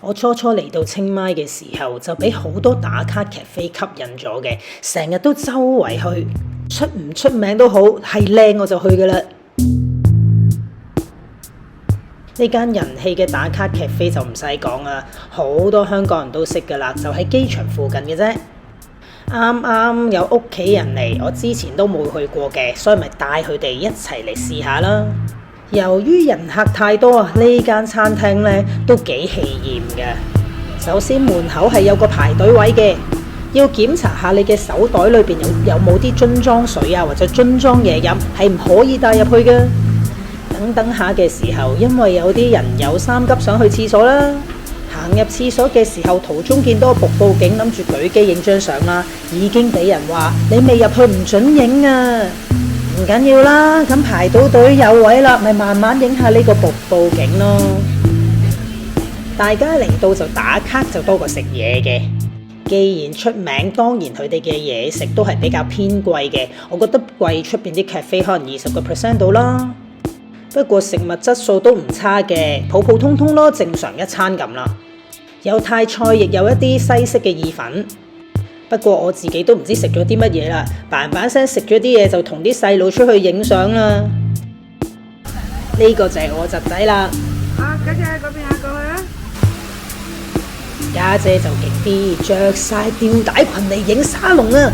我初初嚟到清邁嘅時候，就俾好多打卡咖啡吸引咗嘅，成日都周圍去，出唔出名都好，係靚我就去噶啦。呢間人氣嘅打卡咖啡就唔使講啦，好多香港人都識噶啦，就喺機場附近嘅啫。啱啱有屋企人嚟，我之前都冇去過嘅，所以咪帶佢哋一齊嚟試下啦。由於人客太多啊，呢間餐廳咧都幾氣焰嘅。首先門口係有個排隊位嘅，要檢查下你嘅手袋裏邊有冇啲樽裝水啊，或者樽裝嘢飲，係唔可以帶入去嘅。等下嘅時候，因為有啲人有三急想去廁所啦，行入廁所嘅時候，途中見到個瀑布景，諗住舉機影張相啦，已經俾人話你未入去唔准影啊！唔緊要啦，咁排到隊有位啦，咪慢慢影下呢個瀑布景咯。大家嚟到就打卡就多過食嘢嘅。既然出名，當然佢哋嘅嘢食都係比較偏貴嘅。我覺得貴出邊啲咖啡可能20% 到啦。不過食物質素都唔差嘅，普普通通咯，正常一餐咁啦。有泰菜，亦有一啲西式嘅意粉。不過我自己都唔知食咗啲乜嘢啦，嘭聲食咗啲嘢就同啲細路出去影相啦。呢個就係我侄仔啦。家姐喺嗰邊過去啊！家姐就勁啲，着晒吊帶裙嚟影沙龍啊，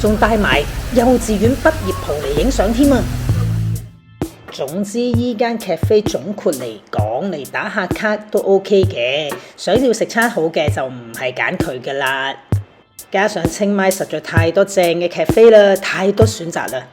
仲帶埋幼稚園畢業袍嚟影相添啊！總之依間咖啡總括嚟講，嚟打下卡都 OK 嘅，想要食餐好嘅就唔係揀佢噶啦。加上清邁實在太多正嘅咖啡啦，太多選擇啦。